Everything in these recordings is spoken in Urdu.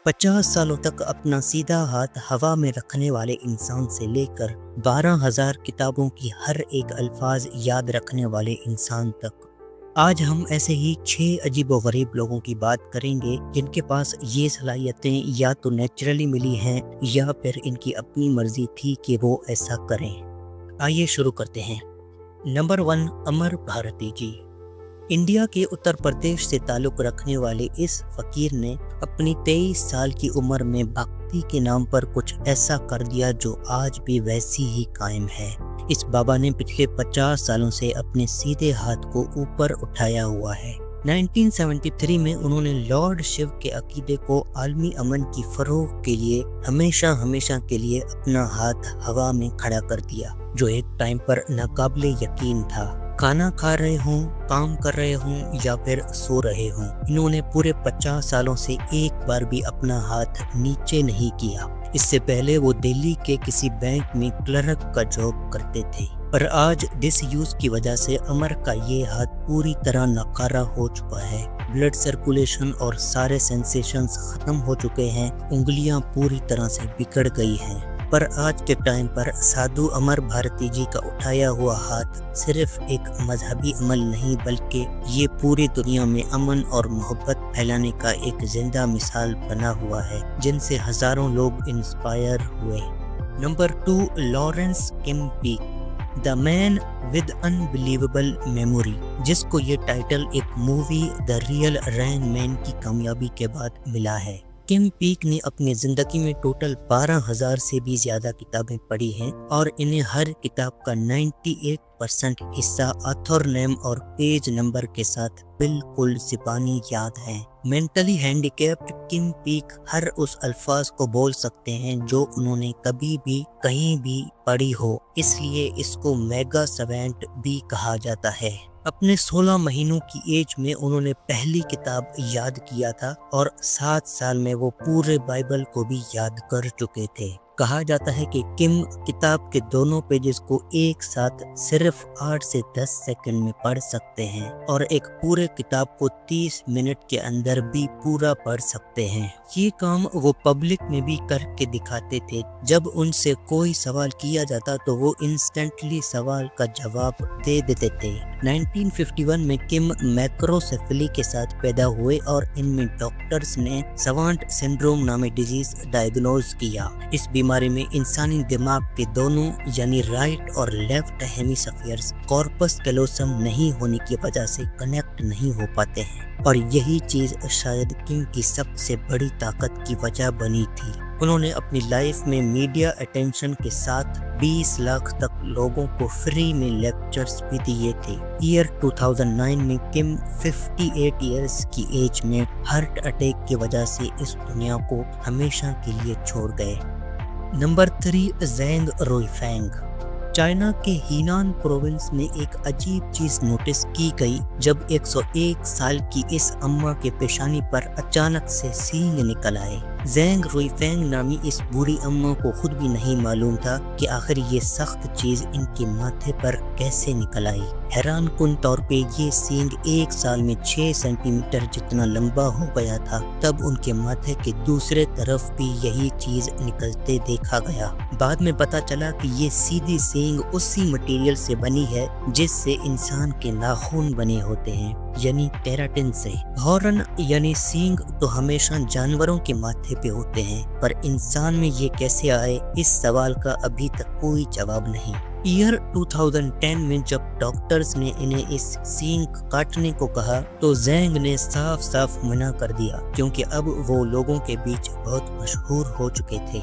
50 سالوں تک اپنا سیدھا ہاتھ ہوا میں رکھنے والے انسان سے لے کر 12,000 کتابوں کی ہر ایک الفاظ یاد رکھنے والے انسان تک، آج ہم ایسے ہی 6 عجیب و غریب لوگوں کی بات کریں گے جن کے پاس یہ صلاحیتیں یا تو نیچرلی ملی ہیں یا پھر ان کی اپنی مرضی تھی کہ وہ ایسا کریں۔ آئیے شروع کرتے ہیں۔ نمبر 1، امر بھارتی جی۔ انڈیا کے اتر پردیش سے تعلق رکھنے والے اس فقیر نے اپنی 23 سال کی عمر میں بھکتی کے نام پر کچھ ایسا کر دیا جو آج بھی ویسی ہی قائم ہے۔ اس بابا نے پچھلے 50 سالوں سے اپنے سیدھے ہاتھ کو اوپر اٹھایا ہوا ہے۔ 1973 میں انہوں نے لارڈ شیو کے عقیدے کو عالمی امن کی فروغ کے لیے ہمیشہ کے لیے اپنا ہاتھ ہوا میں کھڑا کر دیا، جو ایک ٹائم پر ناقابل یقین تھا۔ کھانا کھا رہے ہوں، کام کر رہے ہوں یا پھر سو رہے ہوں، انہوں نے پورے 50 سالوں سے ایک بار بھی اپنا ہاتھ نیچے نہیں کیا۔ اس سے پہلے وہ دہلی کے کسی بینک میں کلرک کا جاب کرتے تھے، پر آج ڈس یوز کی وجہ سے امر کا یہ ہاتھ پوری طرح ناکارہ ہو چکا ہے۔ بلڈ سرکولیشن اور سارے سینسیشنز ختم ہو چکے ہیں، انگلیاں پوری طرح سے بگڑ گئی ہیں۔ پر آج کے ٹائم پر سادھو امر بھارتی جی کا اٹھایا ہوا ہاتھ صرف ایک مذہبی عمل نہیں بلکہ یہ پوری دنیا میں امن اور محبت پھیلانے کا ایک زندہ مثال بنا ہوا ہے، جن سے ہزاروں لوگ انسپائر ہوئے۔ Number 2، Laurence Kim Peek, the man with unbelievable memory, جس کو یہ ٹائٹل ایک مووی دا ریئل رین مین کی کامیابی کے بعد ملا ہے۔ کم پیک نے اپنی زندگی میں ٹوٹل 12,000 سے بھی زیادہ کتابیں پڑھی ہیں اور انہیں ہر کتاب کا 98% حصہ آتھر نیم اور پیج نمبر کے ساتھ بالکل زبانی یاد ہے۔ مینٹلی ہینڈیکیپڈ کم پیک ہر اس الفاظ کو بول سکتے ہیں جو انہوں نے کبھی بھی کہیں بھی پڑھی ہو، اس لیے اس کو میگا سیونٹ بھی کہا جاتا ہے۔ اپنے 16 مہینوں کی ایج میں انہوں نے پہلی کتاب یاد کیا تھا اور 7 سال میں وہ پورے بائبل کو بھی یاد کر چکے تھے۔ کہا جاتا ہے کہ کم کتاب کے دونوں پیجز کو ایک ساتھ صرف 8 سے 10 سیکنڈ میں پڑھ سکتے ہیں اور ایک پورے کتاب کو 30 منٹ کے اندر بھی پورا پڑھ سکتے ہیں۔ یہ کام وہ پبلک میں بھی کر کے دکھاتے تھے۔ جب ان سے کوئی سوال کیا جاتا تو وہ انسٹنٹلی سوال کا جواب دے دیتے تھے۔ 1951 میں کم میکروسیفلی کے ساتھ پیدا ہوئے اور ان میں ڈاکٹرز نے سوانٹ سنڈروم نامی ڈیزیز ڈائیگنوز کیا۔ اس بیماری میں انسانی دماغ کے دونوں یعنی رائٹ اور لیفٹ ہیمیسفیئرز کارپس کیلوسم نہیں ہونے کی وجہ سے کنیکٹ نہیں ہو پاتے ہیں، اور یہی چیز شاید کم کی سب سے بڑی طاقت کی وجہ بنی تھی۔ انہوں نے اپنی لائف میں میڈیا اٹینشن کے ساتھ 20 لاکھ تک لوگوں کو فری میں لیکچرز بھی دیے تھے۔ ایئر 2009 میں کم 58 ایئرز کی ایج میں ہارٹ اٹیک کی وجہ سے اس دنیا کو ہمیشہ کے لیے چھوڑ گئے۔ نمبر 3، زینگ روئیفینگ۔ چائنا کے ہینان پروونس میں ایک عجیب چیز نوٹس کی گئی جب 101 سال کی اس اماں کے پیشانی پر اچانک سے سینگ نکل آئے۔ زینگ روئیفینگ نامی اس بوڑھی اماں کو خود بھی نہیں معلوم تھا کہ آخر یہ سخت چیز ان کے ماتھے پر کیسے نکل آئی۔ حیران کن طور پہ یہ سینگ 1 سال میں 6 سینٹی میٹر جتنا لمبا ہو گیا تھا۔ تب ان کے ماتھے کے دوسرے طرف بھی یہی چیز نکلتے دیکھا گیا۔ بعد میں پتا چلا کہ یہ سیدھی سینگ اسی مٹیریل سے بنی ہے جس سے انسان کے ناخن بنے ہوتے ہیں، یعنی کیراٹن سے۔ ہارن یعنی سینگ تو ہمیشہ جانوروں کے ماتھے پہ ہوتے ہیں، پر انسان میں یہ کیسے آئے، اس سوال کا ابھی تک کوئی جواب نہیں۔ ایئر 2010 میں جب ڈاکٹرز نے انہیں اس سینگ کاٹنے کو کہا تو زینگ نے صاف منع کر دیا، کیونکہ اب وہ لوگوں کے بیچ بہت مشہور ہو چکے تھے۔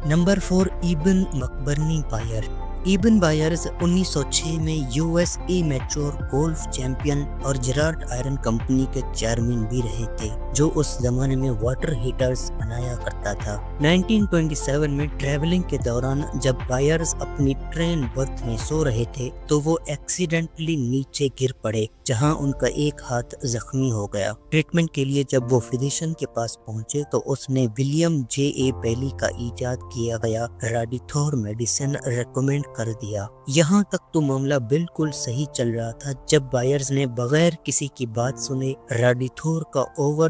Number 4، Eben McBurney Byers. Eben Byers 1906 میں USA میچور گولف چیمپئن اور جیرارڈ آئرن کمپنی کے چیئرمین بھی رہے تھے، جو اس زمانے میں واٹر ہیٹرز بنایا کرتا تھا۔ 1927 میں ٹریولنگ کے دوران جب بائرز اپنی ٹرین برتھ میں سو رہے تھے تو وہ ایکسیڈنٹلی نیچے گر پڑے، جہاں ان کا ایک ہاتھ زخمی ہو گیا۔ ٹریٹمنٹ کے لیے جب وہ فزیشین کے پاس پہنچے تو اس نے ولیم J.A. بیلی کا ایجاد کیا گیا راڈیتھور میڈیسن ریکمینڈ کر دیا۔ یہاں تک تو معاملہ بالکل صحیح چل رہا تھا جب بائرز نے بغیر کسی کی بات سنے راڈیتھور کا اوور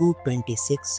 226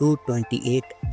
228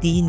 3